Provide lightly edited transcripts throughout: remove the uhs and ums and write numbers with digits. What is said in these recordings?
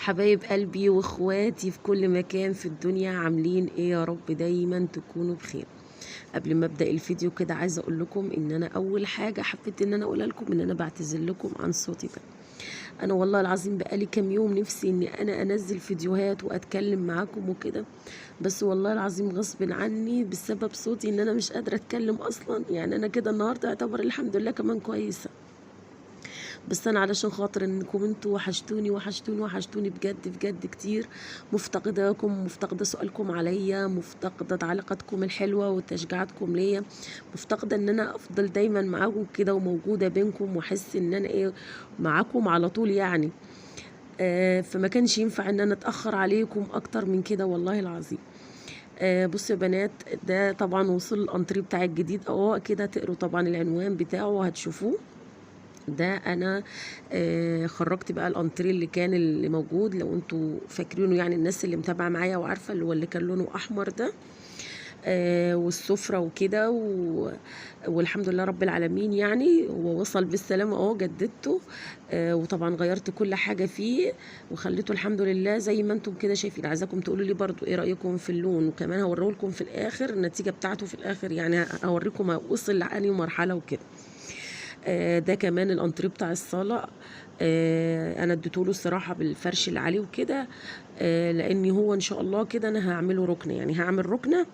حبايب قلبي واخواتي في كل مكان في الدنيا، عاملين ايه؟ يا رب دايما تكونوا بخير. قبل ما ابدا الفيديو كده عايزه اقول لكم ان انا اول حاجه حبيت ان انا اقولها لكم ان انا بعتذر لكم عن صوتي ده. انا والله العظيم بقالي كام يوم نفسي اني انا انزل فيديوهات واتكلم معاكم وكده، بس والله العظيم غصب عني بسبب صوتي ان انا مش قادره اتكلم اصلا. يعني انا كده النهارده اعتبر الحمد لله كمان كويسه، بس انا علشان خاطر انكم انتوا وحشتوني وحشتوني وحشتوني بجد بجد كتير. مفتقداكم، مفتقده سؤالكم عليا، مفتقده تعليقاتكم الحلوه وتشجيعاتكم ليا، مفتقده ان انا افضل دايما معاكم كده وموجوده بينكم واحس ان انا ايه معاكم على طول يعني. فما كانش ينفع ان انا اتاخر عليكم اكتر من كده والله العظيم. بصوا يا بنات، ده طبعا وصل الانتري بتاعي الجديد اهو، كده تقروا طبعا العنوان بتاعه وهتشوفوه. ده انا خرجت بقى الانتريه اللي كان اللي موجود، لو انتوا فاكرينه يعني الناس اللي متابعه معايا وعارفه اللي هو اللي كان لونه احمر ده. والسفره وكده والحمد لله رب العالمين، يعني هو وصل بالسلامه اهو، جددته. وطبعا غيرت كل حاجه فيه وخليته الحمد لله زي ما انتم كده شايفين. عايزاكم تقولوا لي برضو ايه رايكم في اللون، وكمان هوريه لكم في الاخر النتيجه بتاعته في الاخر، يعني هوريكم وصل لأنهي مرحله وكده. ده كمان الانتريه بتاع الصاله. انا اديتوله الصراحه بالفرش اللي عليه وكده، لاني هو ان شاء الله كده انا هعمله ركنه، يعني هعمل ركنه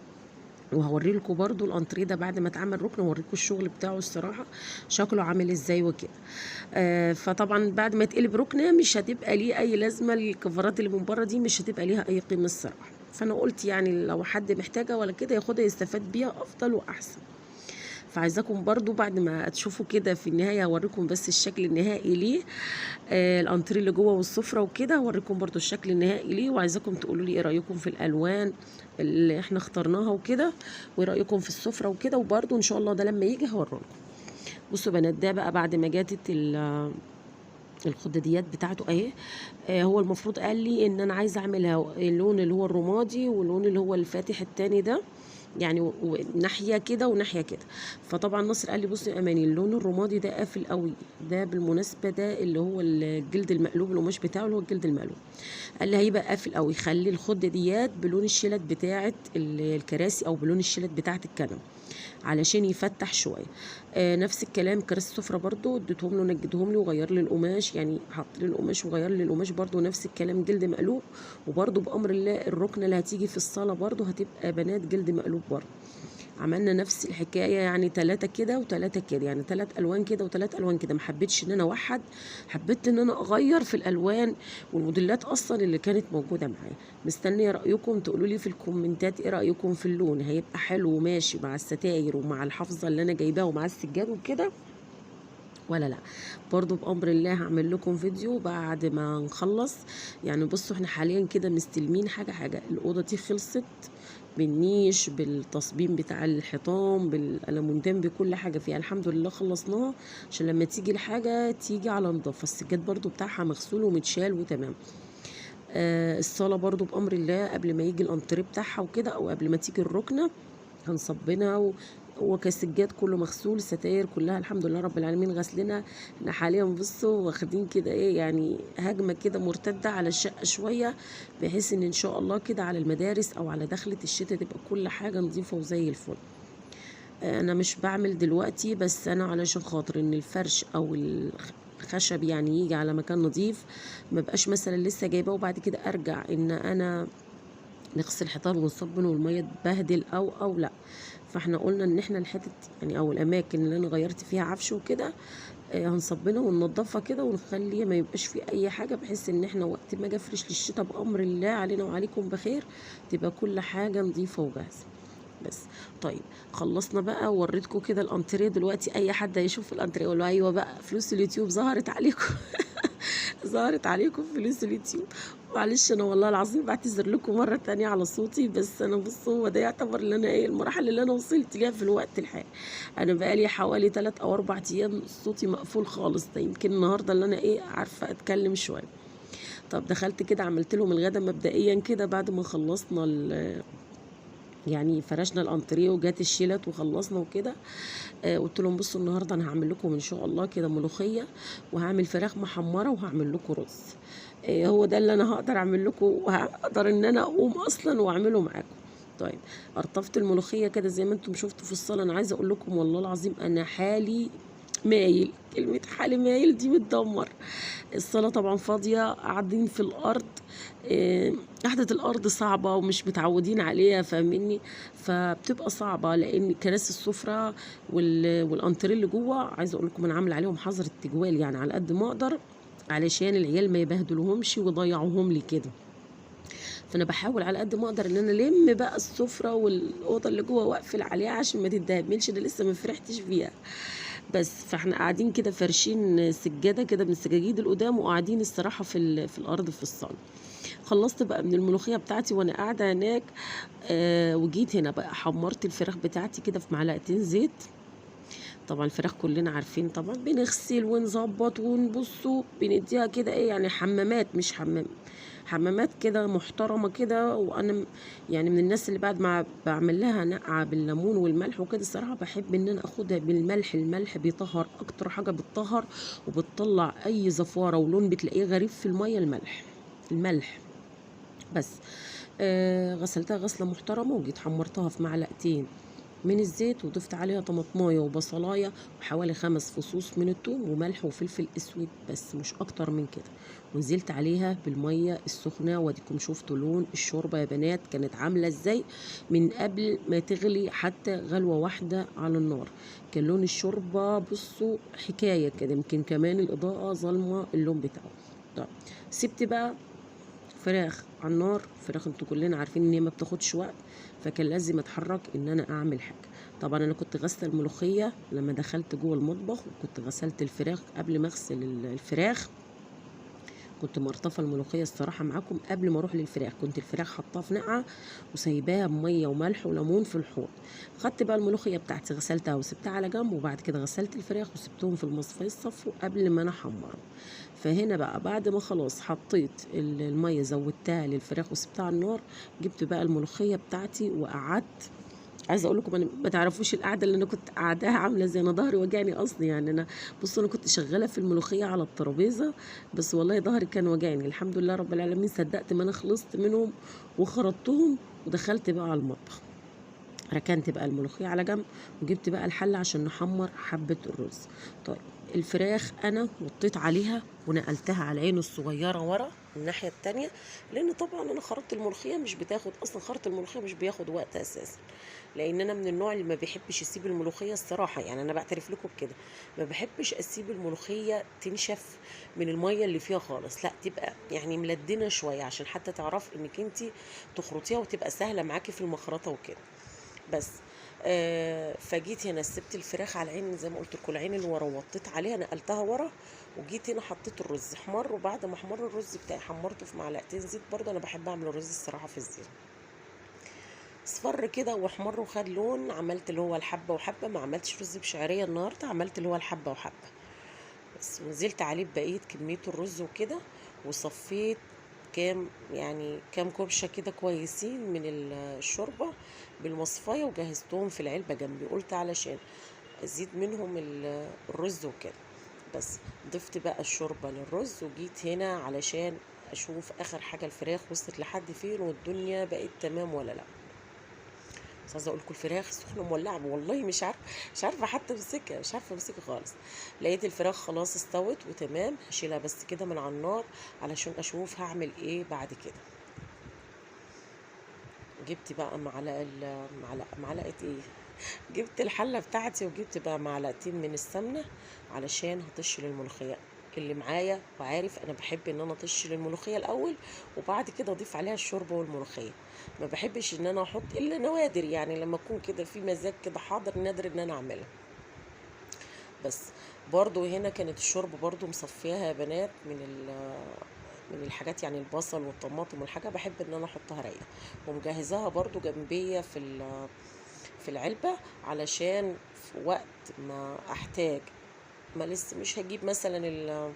وهوري لكم برضو الانتريه ده بعد ما اتعمل ركن، واوريكم الشغل بتاعه الصراحه شكله عامل ازاي وكده. فطبعا بعد ما يتقلب ركنه مش هتبقى ليه اي لازمه، الكفرات اللي من بره دي مش هتبقى ليها اي قيمه الصراحه. فانا قلت يعني لو حد محتاجها ولا كده ياخدها يستفاد بيها افضل واحسن. فعايزاكم برضو بعد ما تشوفوا كده في النهايه اوريكم بس الشكل النهائي ليه، الانتريه اللي جوه والسفره وكده، اوريكم برضو الشكل النهائي ليه، وعايزاكم تقولوا لي ايه رايكم في الالوان اللي احنا اخترناها وكده، وايه رايكم في السفره وكده. وبرضو ان شاء الله ده لما يجي هوريكم. بصوا بنات، ده بقى بعد ما جاتت الخداديات بتاعته اهي. هو المفروض قال لي ان انا عايزه اعملها اللون اللي هو الرمادي واللون اللي هو الفاتح التاني ده، يعني ناحيه كده وناحيه كده. فطبعا ناصر قال لي بصي يا اماني اللون الرمادي ده قافل قوي، ده بالمناسبه ده اللي هو الجلد المقلوب، القماش بتاعه اللي هو الجلد المقلوب. قال لي هيبقى قافل قوي، خلي الخده ديات بلون الشلت بتاعه الكراسي او بلون الشلت بتاعه الكنب علشان يفتح شويه. نفس الكلام كراسي السفره برضو اديتهم له، نجدهم لي وغير لي القماش، يعني حط لي القماش وغير لي القماش برضو نفس الكلام جلد مقلوب. وبرضو بامر الله الركنه اللي هتيجي في الصاله برضو هتبقى بنات جلد مقلوب برضو. عملنا نفس الحكايه، يعني 3 كده و3 كده، يعني 3 الوان كده و3 الوان كده. ما حبيتش ان انا اوحد، حبيت ان انا اغير في الالوان والموديلات اصلا اللي كانت موجوده معايا. مستنيه رايكم تقولوا لي في الكومنتات ايه رايكم في اللون، هيبقى حلو وماشي مع الستاير ومع الحافظه اللي انا جايباها ومع السجاد وكده ولا لا. برضو بامر الله هعمل لكم فيديو بعد ما نخلص. يعني بصوا احنا حاليا كده مستلمين حاجه حاجه، الاوضه دي خلصت بالنيش بالتصميم بتاع الحيطان بالالمونتين بكل حاجه فيها الحمد لله خلصناها، عشان لما تيجي الحاجه تيجي على نضافه. السجاد برضو بتاعها مغسول ومتشال وتمام. الصاله برضو بامر الله قبل ما يجي الانتريه بتاعها وكده، او قبل ما تيجي الركنه هنصبنها وكسجاد كله مغسول، ستاير كلها الحمد لله رب العالمين غسلنا. احنا حاليا بصوا واخدين كده ايه يعني هجمه كده مرتده على الشقه شويه، بحيث ان شاء الله كده على المدارس او على دخله الشتاء تبقى كل حاجه نظيفه وزي الفل. انا مش بعمل دلوقتي، بس انا علشان خاطر ان الفرش او الخشب يعني يجي على مكان نظيف، ما بقاش مثلا لسه جايباه وبعد كده ارجع ان انا نغسل الحيطان ونصبن والميه تبهدل او لا. فاحنا قلنا ان احنا الحتت يعني او الاماكن اللي انا غيرت فيها عفش وكده هنصبنها وننضفها كده ونخليها ما يبقاش في اي حاجه، بحيث ان احنا وقت ما اجي افرش للشتاء بامر الله علينا وعليكم بخير تبقى كل حاجه نظيفه وجاهزه. بس طيب خلصنا بقى ووريتكم كده الانتريه. دلوقتي اي حد هيشوف الانتريه يقول له ايوه بقى فلوس اليوتيوب ظهرت عليكم. ظهرت عليكم فلوس اليوتيوب. معلش انا والله العظيم بعتذر لكم مره تانية على صوتي، بس انا بص هو ده يعتبر اللي انا ايه المراحل اللي انا وصلت ليها في الوقت الحالي. انا بقالي حوالي 3 او 4 ايام صوتي مقفول خالص، ده يمكن النهارده اللي انا ايه عارفه اتكلم شويه. طب دخلت كده عملت لهم الغدا مبدئيا كده بعد ما خلصنا يعني فرشنا الانتريه وجات الشيلت وخلصنا وكده. قلت لهم بصوا النهارده انا هعمل لكم ان شاء الله كده ملوخيه، وهعمل فراخ محمره، وهعمل لكم رز. هو ده اللي انا هقدر اعمل لكم، وهقدر ان انا اقوم اصلا واعمله معاكم. طيب، قرطفت الملوخيه كده زي ما انتم شفتوا في الصاله. انا عايزه اقول لكم والله العظيم انا حالي مايل، كلمة حالي مايل دي متدمر. الصالة طبعا فاضية، قاعدين في الأرض. قعدة الأرض صعبة ومش متعودين عليها، فاهميني؟ فبتبقى صعبة لأن كراسي السفرة والأنتريه اللي جوه، عايزة أقول لكم أنا عاملة عليهم حظر التجوال يعني على قد ما أقدر، علشان العيال ما يبهدلوهمش ويضيعوهم لي كده. فانا بحاول على قد ما اقدر ان انا الم بقى السفره والاوضه اللي جوه واقفل عليها عشان ما تتدهملش، انا لسه ما فرحتش فيها. بس فاحنا قاعدين كده فارشين سجاده كده من السجاجيد القدام، وقاعدين الصراحه في الارض في الصاله. خلصت بقى من الملوخيه بتاعتي وانا قاعده هناك. وجيت هنا بقى حمرت الفراخ بتاعتي كده في معلقتين زيت. طبعا الفراخ كلنا عارفين طبعا بنغسل ونظبط ونبصوا بنديها كده ايه يعني حمامات، مش حمامات كده محترمه كده. وانا يعني من الناس اللي بعد ما بعمل لها نقعه بالليمون والملح وكده، الصراحه بحب ان انا اخدها بالملح. الملح بيطهر، اكتر حاجه بتطهر وبتطلع اي زفاره ولون بتلاقيه غريب في الميه الملح بس. غسلتها غسله محترمه، وجيت حمرتها في معلقتين من الزيت، وضفت عليها طماطمايه وبصلايه وحوالي 5 فصوص من الثوم وملح وفلفل اسود، بس مش اكتر من كده. ونزلت عليها بالميه السخنه، واديكم شفتوا لون الشوربه يا بنات كانت عامله ازاي من قبل ما تغلي، حتى غلوه واحده على النار كان لون الشوربه بصوا حكايه كده، يمكن كمان الاضاءه ظالمه اللون بتاعه. طيب، سبت بقى فراخ على النار. فراخ انتوا كلنا عارفين ان هي ما بتاخدش وقت، فكان لازم اتحرك ان انا اعمل حاجه. طبعا انا كنت غسله الملوخيه لما دخلت جوه المطبخ، وكنت غسلت الفراخ قبل ما اغسل الفراخ. كنت مرطفه الملوخيه الصراحه معاكم قبل ما اروح للفراخ، كنت الفراخ حطاها في نقعه وسايباها بميه وملح وليمون في الحوض. خدت بقى الملوخيه بتاعتي غسلتها وسبتها على جنب، وبعد كده غسلت الفراخ وسبتهم في المصفى يصفوا قبل ما انا احمرهم. فهنا بقى بعد ما خلاص حطيت الميه زودتها للفراخ وسبتها على النار، جبت بقى الملوخيه بتاعتي وقعدت. عايزه اقول لكم انا ما تعرفوش القعده اللي انا كنت قاعداها عامله ازاي، انا ظهري وجعني اصلي يعني. انا بصوا انا كنت شغاله في الملوخيه على الترابيزه، بس والله ظهري كان وجعني. الحمد لله رب العالمين، صدقت ما انا خلصت منهم وخرطتهم ودخلت بقى على المطبخ. ركنت بقى الملوخيه على جنب، وجبت بقى الحله عشان نحمر حبه الرز. طيب، الفراخ انا وطيت عليها ونقلتها على العين الصغيره ورا الناحيه التانية، لان طبعا انا خرطت الملوخيه مش بتاخد اصلا، خرط الملوخيه مش بياخد وقت اساسا، لان انا من النوع اللي ما بيحبش يسيب الملوخيه الصراحه. يعني انا بعترف لكم بكده، ما بحبش اسيب الملوخيه تنشف من الميه اللي فيها خالص، لا تبقى يعني ملدنه شويه عشان حتى تعرف انك انت تخرطيها وتبقى سهله معاكي في المخرطه وكده. بس فجيت هنا سبت الفراخ على العين زي ما قلت لكم، العين اللي ورا وطيت عليها نقلتها ورا، وجيت هنا حطيت الرز حمر. وبعد ما احمر الرز بتاعي حمرته في معلقتين زيت، برضه انا بحب اعمل الرز الصراحه في الزيت. اصفر كده واحمر وخد لون، عملت اللي هو الحبه وحبه، ما عملتش رز بشعريه النهارده، عملت اللي هو الحبه وحبه بس. ونزلت عليه بقيه كميه الرز وكده، وصفيت كام كبشه كده كويسين من الشوربه بالمصفايه، وجهزتهم في العلبه جنبي، قلت علشان ازيد منهم الرز وكده. بس ضفت بقى الشوربه للرز، وجيت هنا علشان اشوف اخر حاجه الفراخ وصلت لحد فين والدنيا بقت تمام ولا لا. بس عايزه اقول لكم الفراخ سخنه مولعه والله، مش عارفه حتى امسكها، مش عارفه امسكها خالص. لقيت الفراخ خلاص استوت وتمام، هشيلها بس كده من على النار علشان اشوف هعمل ايه بعد كده. جبت بقى معلقه ايه، جبت الحله بتاعتي وجبت بقى معلقتين من السمنه علشان هطش للملوخيه اللي معايا. وعارف انا بحب ان انا اطش للملوخيه الاول وبعد كده اضيف عليها الشوربه والملوخيه. ما بحبش ان انا احط الا نوادر، يعني لما اكون كده في مزاج كده حاضر نادر ان انا اعملها. بس برضو هنا كانت الشوربه برضو مصفياها يا بنات من الحاجات، يعني البصل والطماطم والحاجه بحب ان انا احطها رايقه، ومجهزاها برضو جنبيه في العلبه علشان في وقت ما احتاج، ما لسه مش هجيب مثلا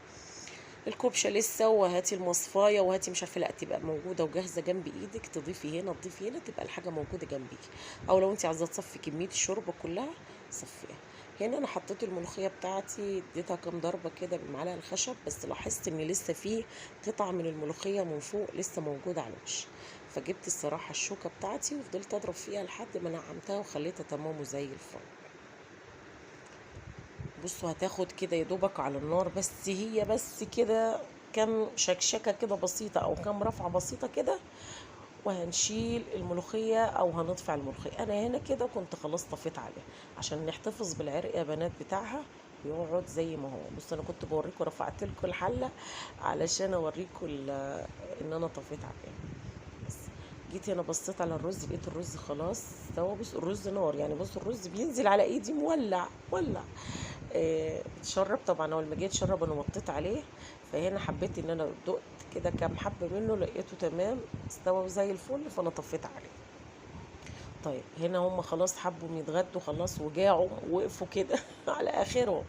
الكبشه لسه، وهاتي المصفايه وهاتي مش عارفه، لا تبقى موجوده وجاهزه جنب ايدك، تضيفي هنا تضيفي هنا، تبقى الحاجه موجوده جنبيكي. او لو انت عايزه تصفي كميه الشوربه كلها صفيها. هنا انا حطيت الملوخيه بتاعتي، اديتها كام ضربه كده بالمعلقه الخشب، بس لاحظت ان لسه في قطعه من الملوخيه من فوق لسه موجوده على الوش. فجبت الصراحه الشوكه بتاعتي وفضلت اضرب فيها لحد ما نعمتها وخليتها تمام وزي الفل. بصوا هتاخد كده يا دوبك على النار، بس هي بس كده كام شكشكه كده بسيطه او كام رفعه بسيطه كده، وهنشيل الملوخيه او هنطفي الملوخيه. انا هنا كده كنت خلاص طفيت عليها عشان نحتفظ بالعرق يا بنات بتاعها يقعد زي ما هو. بص انا كنت بوريكم، رفعت لكم الحله علشان اوريكم ان انا طفيت عليها. بس جيت هنا بصيت على الرز، لقيت الرز خلاص استوى. بص الرز نار يعني، بص الرز بينزل على ايدي مولع ولع. اتشرب طبعا، اول ما جيت اتشرب انا وطيت عليه. فهنا حبيت ان انا دقت كده كام حبه منه، لقيته تمام استوى زي الفل، فانا طفيت عليه. طيب هنا هم خلاص حبوا يتغدوا خلاص وجاعوا وقفوا كده على اخرهم.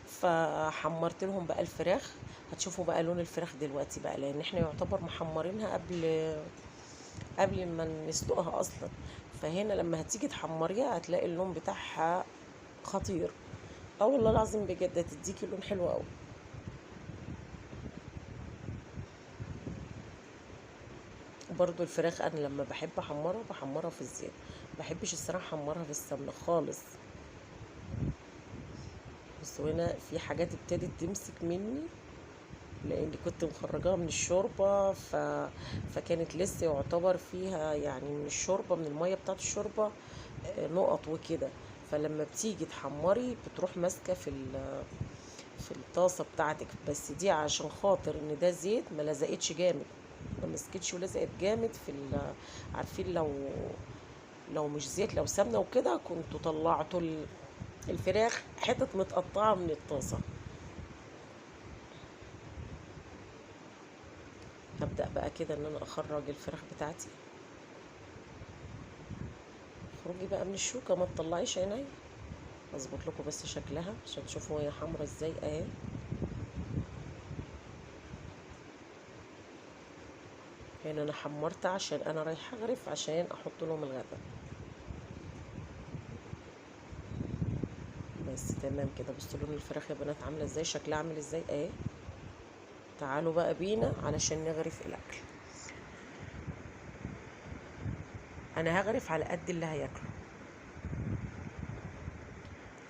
فحمرت لهم بقى الفراخ. هتشوفوا بقى لون الفراخ دلوقتي بقى، لان احنا يعتبر محمرينها قبل ما نسلقها اصلا. فهنا لما هتيجي تحمريها هتلاقي اللون بتاعها خطير. اه والله العظيم بجد هتديكي لون حلو قوي. برضو الفراخ انا لما بحب احمرها بحمرها في الزيت، بحبش الصراحه احمرها في السمنه خالص. بس هنا في حاجات ابتدت تمسك مني لاني كنت مخرجاها من الشوربه، فكانت لسه يعتبر فيها يعني من الشوربه، من الميه بتاعت الشوربه نقط وكده. فلما بتيجي تحمري بتروح ماسكه في الطاسه بتاعتك. بس دي عشان خاطر ان ده زيت ما لزقتش جامد، ما مسكتش ولزقت جامد عارفين لو مش زيت، لو سمنه وكده كنتوا طلعتوا الفراخ حتت متقطعه من الطاسه. هبدأ بقى كده ان انا اخرج الفراخ بتاعتي. اخرجي بقى من الشوكة، ما تطلعيش عيني. اظبط لكم بس شكلها عشان تشوفوا هي حمرا ازاي اهي. هنا انا حمرت عشان انا رايحه اغرف عشان احط لهم الغدا. بس تمام كده. بصوا لون الفراخ يا بنات عامله ازاي، شكلها عامل ازاي اهي. تعالوا بقى بينا علشان نغرف الاكل. انا هغرف على قد اللي هياكله.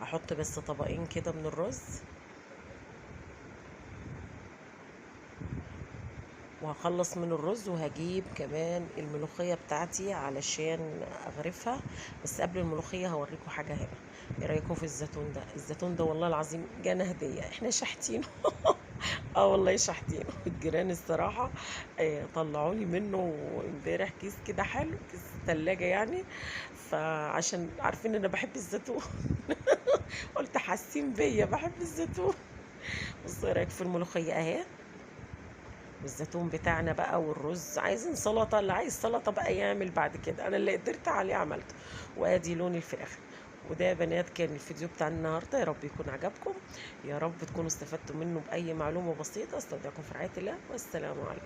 احط بس طبقين كده من الرز، وهخلص من الرز وهجيب كمان الملوخية بتاعتي علشان اغرفها. بس قبل الملوخية هوريكم حاجة هنا. ايه رأيكم في الزيتون ده؟ الزيتون ده والله العظيم جانا هدية، احنا شحتينه اه والله شحتينه الجيران الصراحة. طلعوا لي منه امبارح كيس كده حلو، كيس تلاجة يعني. فعشان عارفين ان انا بحب الزيتون قلت حاسين بيا بحب الزيتون. بصوا ايه رأيك في الملوخية اهي، والزيتون بتاعنا بقى والرز. عايزين سلطه، اللي عايز سلطه بقى يعمل بعد كده، انا اللي قدرت عليه عملته. وادي لون الفراخ. وده يا بنات كان الفيديو بتاع النهارده، يا رب يكون عجبكم، يا رب تكونوا استفدتوا منه باي معلومه بسيطه. استودعكم في رعايه الله، والسلام عليكم.